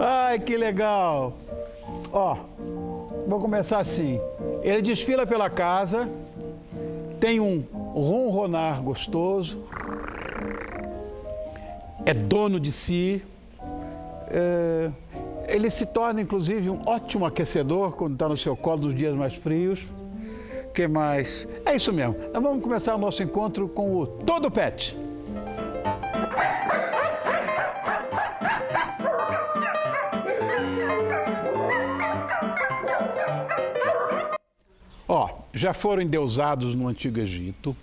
Ai, que legal! Ó, vou começar assim. Ele desfila pela casa, tem um ronronar gostoso, é dono de si, ele se torna, inclusive, um ótimo aquecedor quando está no seu colo nos dias mais frios. O que mais? É isso mesmo. Nós vamos começar o nosso encontro com o Todo Pet. Ó, já foram endeusados no Antigo Egito,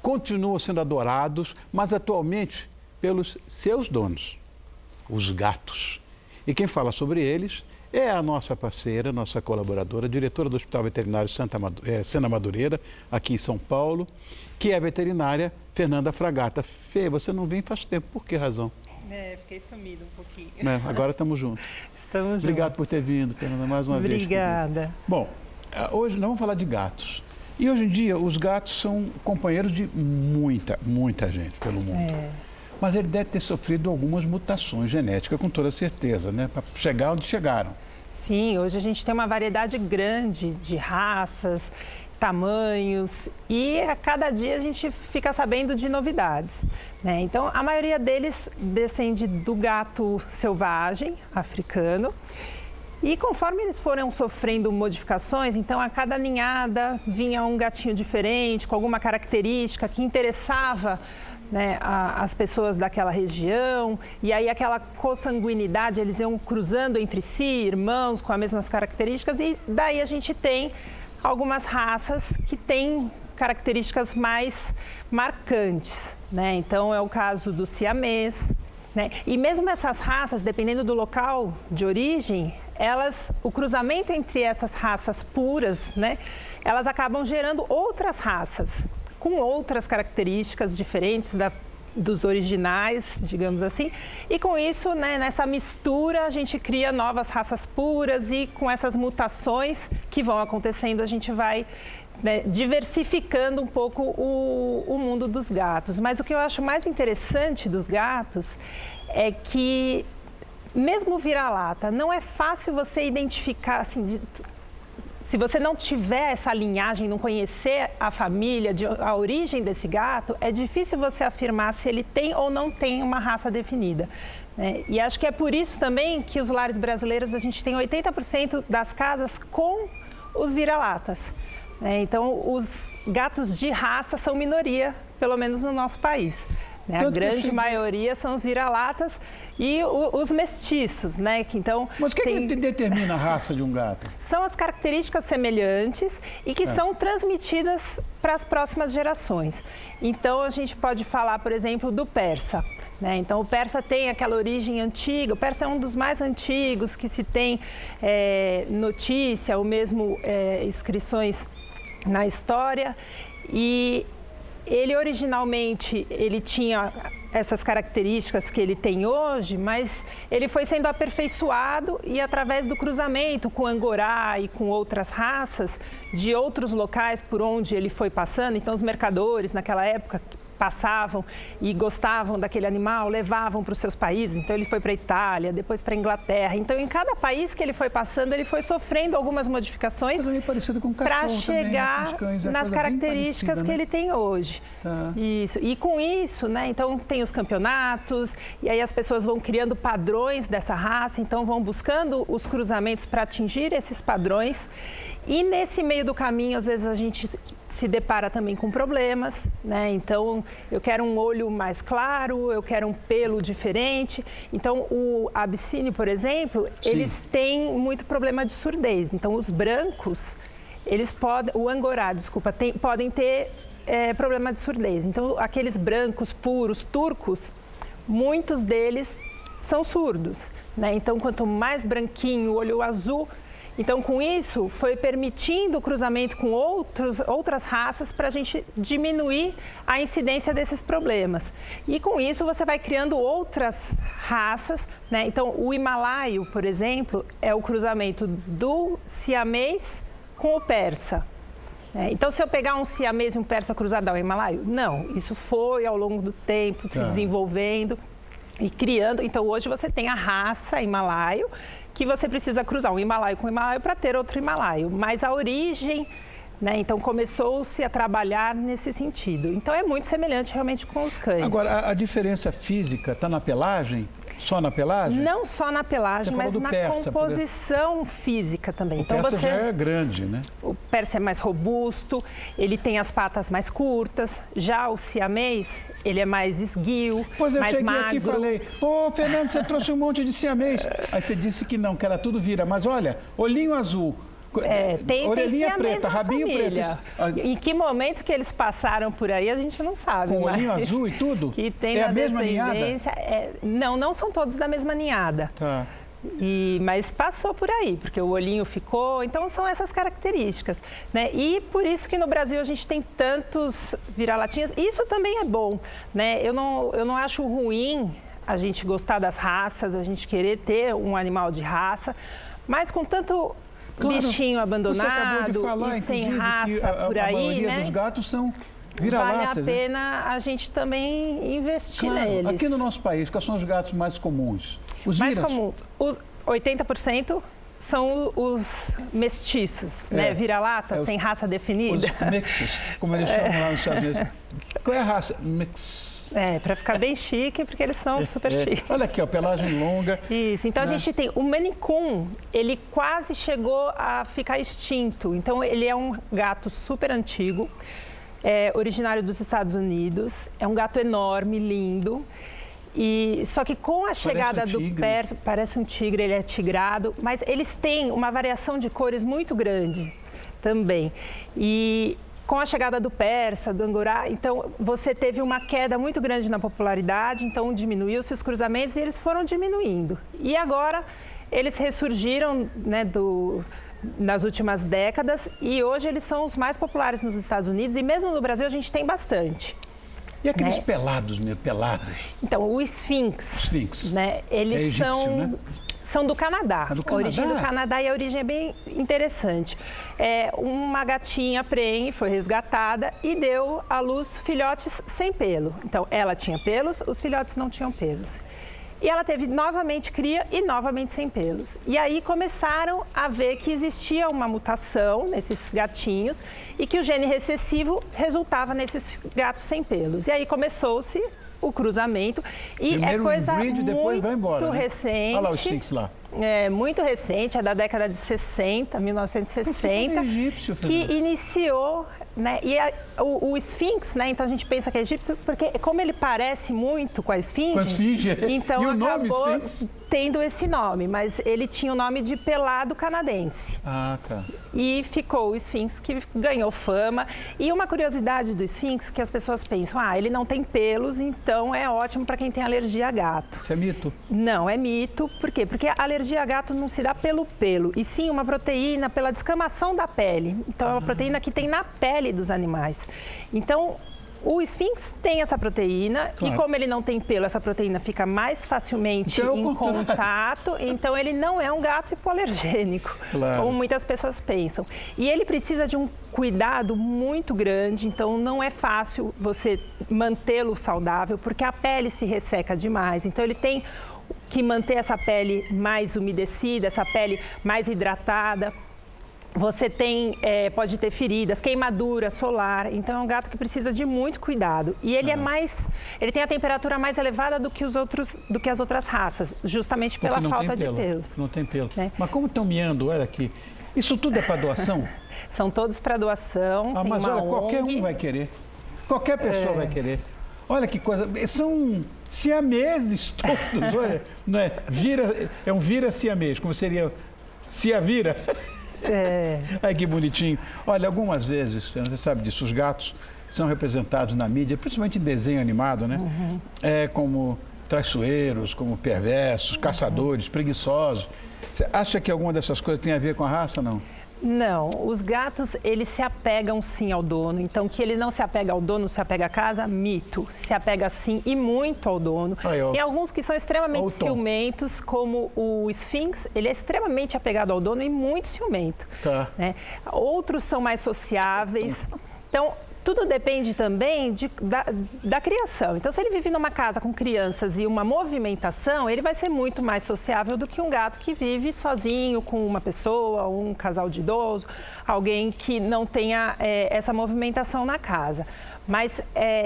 continuam sendo adorados, mas atualmente pelos seus donos, os gatos. E quem fala sobre eles é a nossa parceira, nossa colaboradora, diretora do Hospital Veterinário Sena Madureira, aqui em São Paulo, que é a veterinária Fernanda Fragata. Fê, você não vem faz tempo, por que razão? Fiquei sumida um pouquinho. Agora estamos juntos. Estamos juntos. Obrigado por ter vindo, Fernanda, mais uma vez. Obrigada. Bom, hoje nós vamos falar de gatos. E hoje em dia os gatos são companheiros de muita gente pelo mundo. Mas ele deve ter sofrido algumas mutações genéticas, com toda certeza, né? Para chegar onde chegaram. Sim, hoje a gente tem uma variedade grande de raças, tamanhos e a cada dia a gente fica sabendo de novidades, né? Então, a maioria deles descende do gato selvagem africano. E conforme eles foram sofrendo modificações, então a cada ninhada vinha um gatinho diferente, com alguma característica que interessava, né, as pessoas daquela região. E aí aquela consanguinidade, eles iam cruzando entre si, irmãos com as mesmas características. E daí a gente tem algumas raças que têm características mais marcantes, né? Então é o caso do siamês. Né? E mesmo essas raças, dependendo do local de origem, o cruzamento entre essas raças puras, né, elas acabam gerando outras raças, com outras características diferentes dos originais, digamos assim. E com isso, né, nessa mistura, a gente cria novas raças puras e com essas mutações que vão acontecendo, a gente vai, né, diversificando um pouco o mundo dos gatos. Mas o que eu acho mais interessante dos gatos é que, mesmo vira-lata, não é fácil você identificar, assim, se você não tiver essa linhagem, não conhecer a família, a origem desse gato, é difícil você afirmar se ele tem ou não tem uma raça definida, né? E acho que é por isso também que os lares brasileiros, a gente tem 80% das casas com os vira-latas. Então, os gatos de raça são minoria, pelo menos no nosso país. Né? A grande maioria são os vira-latas e os mestiços, né? Então, mas o que determina a raça de um gato? São as características semelhantes e que são transmitidas para as próximas gerações. Então, a gente pode falar, por exemplo, do persa. Né? Então, o persa tem aquela origem antiga. O persa é um dos mais antigos que se tem notícia ou mesmo inscrições na história. E ele originalmente tinha essas características que ele tem hoje, mas ele foi sendo aperfeiçoado e através do cruzamento com angorá e com outras raças de outros locais por onde ele foi passando. Então, os mercadores naquela época passavam e gostavam daquele animal, levavam para os seus países. Então, ele foi para a Itália, depois para a Inglaterra. Então, em cada país que ele foi passando, ele foi sofrendo algumas modificações para chegar nas características que ele tem hoje. Tá. Isso. E com isso, né, então, tem os campeonatos, e aí as pessoas vão criando padrões dessa raça, então vão buscando os cruzamentos para atingir esses padrões. E nesse meio do caminho, às vezes, a gente se depara também com problemas, né? Então, eu quero um olho mais claro, eu quero um pelo diferente. Então, o abissínio, por exemplo, eles têm muito problema de surdez. Então, os brancos, podem ter problema de surdez. Então, aqueles brancos puros, turcos, muitos deles são surdos, né? Então, quanto mais branquinho, olho azul. Então, com isso, foi permitindo o cruzamento com outras raças para a gente diminuir a incidência desses problemas. E com isso, você vai criando outras raças, né? Então, o himalaio, por exemplo, é o cruzamento do siamês com o persa. Então, se eu pegar um siamês e um persa cruzado, dá o himalaio? Não, isso foi ao longo do tempo se desenvolvendo. E criando, então hoje você tem a raça Himalaio, que você precisa cruzar um Himalaio com um Himalaio para ter outro Himalaio. Mas a origem, né, então começou-se a trabalhar nesse sentido. Então é muito semelhante realmente com os cães. Agora, a diferença física está na pelagem? Só na pelagem? Não só na pelagem, mas na persa, composição física também. O persa já é grande, né? O persa é mais robusto, ele tem as patas mais curtas. Já o siamês, ele é mais esguio, pois eu mais cheguei magro. aqui e falei, Fernando, você trouxe um monte de siamês. Aí você disse que não, que era tudo vira. Mas olha, olhinho azul, orelhinha preta, rabinho família. preto. Em que momento que eles passaram por aí, a gente não sabe. Com olhinho azul e tudo? Que tem é a mesma ninhada? Não são todos da mesma ninhada. Tá. Mas passou por aí, porque o olhinho ficou, então são essas características, né? E por isso que no Brasil a gente tem tantos vira-latinhas. Isso também é bom, né? Eu não acho ruim a gente gostar das raças, a gente querer ter um animal de raça, mas com tanto bichinho abandonado você acabou de falar, e sem raça que por aí, a maioria né? dos gatos são vira-latas. Vale a pena a gente também investir neles. Aqui no nosso país, quais são os gatos mais comuns? Os mais viras? comuns. Os 80% são os mestiços, né? Vira-lata, sem raça definida. Os mixes, como eles chamam lá nos Estados Unidos. Qual é a raça? Mix. Para ficar bem chique, porque eles são super chiques. Olha aqui, ó, pelagem longa. Isso, então a gente tem o Maine Coon, ele quase chegou a ficar extinto. Então ele é um gato super antigo, originário dos Estados Unidos, é um gato enorme, lindo. Só que com a chegada do persa, parece um tigre, ele é tigrado, mas eles têm uma variação de cores muito grande também. E com a chegada do persa, do angorá, então você teve uma queda muito grande na popularidade, então diminuiu-se os cruzamentos e eles foram diminuindo. E agora eles ressurgiram, né, nas últimas décadas e hoje eles são os mais populares nos Estados Unidos e mesmo no Brasil a gente tem bastante. E aqueles pelados, pelados? Então, o Sphinx. Sphinx. Né? Eles egípcio, né? São do Canadá. Do Canadá. A origem do Canadá e a origem é bem interessante. Uma gatinha prenhe foi resgatada e deu à luz filhotes sem pelo. Então, ela tinha pelos, os filhotes não tinham pelos. E ela teve novamente cria e novamente sem pelos. E aí começaram a ver que existia uma mutação nesses gatinhos e que o gene recessivo resultava nesses gatos sem pelos. E aí começou-se o cruzamento e primeiro coisa breed, depois vai embora, muito né? recente. Olha lá o Sphinx lá. Muito recente, é da década de 60, 1960, egípcio, que iniciou, né? E o Sphinx, né? Então a gente pensa que é egípcio, porque como ele parece muito com a esfinge, e então o nome acabou Sphinx? Tendo esse nome, mas ele tinha o nome de pelado canadense. Ah, tá. E ficou o Sphinx, que ganhou fama. E uma curiosidade do Sphinx, que as pessoas pensam, ele não tem pelos, então é ótimo para quem tem alergia a gato. Isso é mito? Não, é mito. Por quê? Porque a alergia a gato não se dá pelo pelo, e sim uma proteína pela descamação da pele. Então é uma proteína que tem na pele dos animais. Então, o Sphinx tem essa proteína e como ele não tem pelo, essa proteína fica mais facilmente em contato, então ele não é um gato hipoalergênico, como muitas pessoas pensam. E ele precisa de um cuidado muito grande, então não é fácil você mantê-lo saudável, porque a pele se resseca demais. Então ele tem que manter essa pele mais umedecida, essa pele mais hidratada. Você pode ter feridas, queimadura solar, então é um gato que precisa de muito cuidado. E ele ele tem a temperatura mais elevada do que as outras raças, justamente pela falta de pelos. Não tem pelo. Mas como estão miando, olha aqui. Isso tudo é para doação? São todos para doação. Mas olha, qualquer um vai querer. Qualquer pessoa vai querer. Olha que coisa. São siameses todos, olha. Não é? É um vira siamês, como seria siavira. Ai, que bonitinho. Olha, algumas vezes, você sabe disso, os gatos são representados na mídia, principalmente em desenho animado, né? Como traiçoeiros, como perversos, caçadores, preguiçosos. Você acha que alguma dessas coisas tem a ver com a raça, não? Não, os gatos, eles se apegam sim ao dono. Então, que ele não se apega ao dono, se apega à casa, mito. Se apega sim e muito ao dono. Tem alguns que são extremamente ciumentos, como o Sphinx, ele é extremamente apegado ao dono e muito ciumento. Né? Outros são mais sociáveis. Então, tudo depende também da criação. Então, se ele vive numa casa com crianças e uma movimentação, ele vai ser muito mais sociável do que um gato que vive sozinho com uma pessoa, um casal de idoso, alguém que não tenha essa movimentação na casa. Mas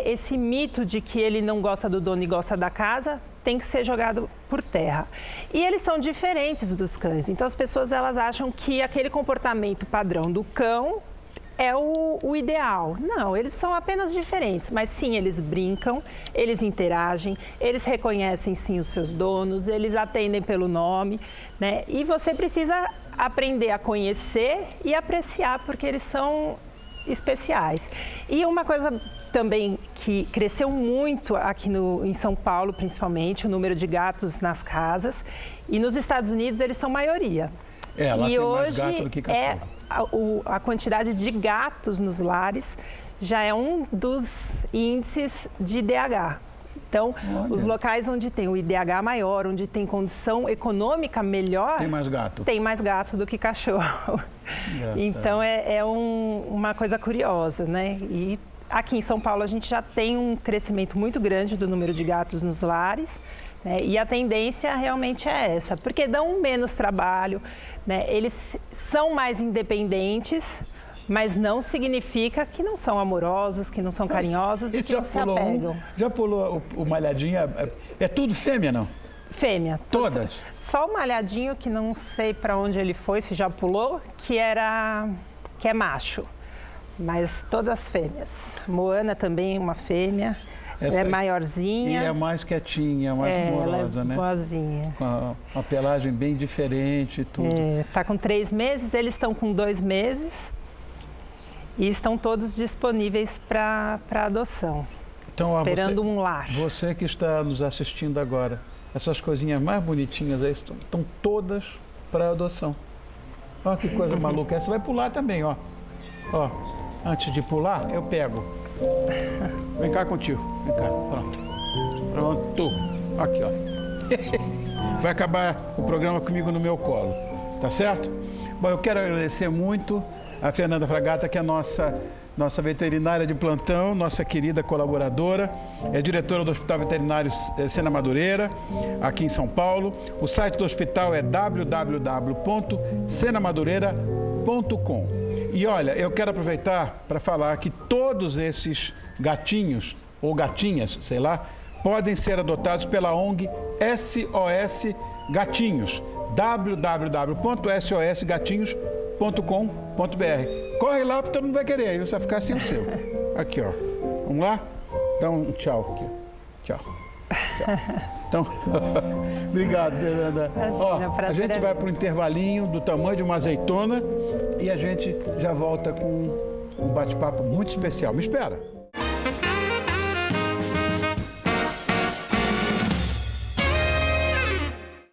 esse mito de que ele não gosta do dono e gosta da casa tem que ser jogado por terra. E eles são diferentes dos cães. Então, as pessoas elas acham que aquele comportamento padrão do cão é o ideal. Não, eles são apenas diferentes. Mas sim, eles brincam, eles interagem, eles reconhecem sim os seus donos, eles atendem pelo nome, né? E você precisa aprender a conhecer e apreciar, porque eles são especiais. E uma coisa também que cresceu muito aqui em São Paulo, principalmente, o número de gatos nas casas. E nos Estados Unidos eles são maioria. Lá e tem hoje mais gato do que cachorro. a quantidade de gatos nos lares já é um dos índices de IDH. Então, os locais onde tem o IDH maior, onde tem condição econômica melhor... Tem mais gato. Tem mais gato do que cachorro. Então, uma coisa curiosa, né? E aqui em São Paulo, a gente já tem um crescimento muito grande do número de gatos nos lares, né? E a tendência realmente é essa, porque dão menos trabalho, né? Eles são mais independentes, mas não significa que não são amorosos, que não são carinhosos e que não se apegam. Já pulou o malhadinho? É tudo fêmea, não? Fêmea. Todas? Só o malhadinho, que não sei para onde ele foi, se já pulou, que é macho. Mas todas fêmeas. Moana também é uma fêmea. Ela é maiorzinha. E é mais quietinha, mais amorosa, ela é né? boazinha. Com uma pelagem bem diferente e tudo. Está com 3 meses, eles estão com 2 meses. E estão todos disponíveis para adoção, então, esperando um lar. Você que está nos assistindo agora, essas coisinhas mais bonitinhas aí estão todas para adoção. Olha que coisa maluca. Essa vai pular também, ó. Ó, antes de pular, eu pego. Vem cá contigo. Vem cá, pronto. Pronto. Aqui, ó. Vai acabar o programa comigo no meu colo, tá certo? Bom, eu quero agradecer muito a Fernanda Fragata, que é nossa veterinária de plantão, nossa querida colaboradora, é diretora do Hospital Veterinário Sena Madureira, aqui em São Paulo. O site do hospital é www.senamadureira.com. E olha, eu quero aproveitar para falar que todos esses gatinhos, ou gatinhas, sei lá, podem ser adotados pela ONG SOS Gatinhos, www.sosgatinhos.com.br. Corre lá, porque todo mundo vai querer, aí você vai ficar sem o seu. Aqui, ó. Vamos lá? Dá um tchau aqui. Tchau. Tchau. Então, obrigado, Fernanda. Ó, a gente vai para um intervalinho do tamanho de uma azeitona e a gente já volta com um bate-papo muito especial. Me espera.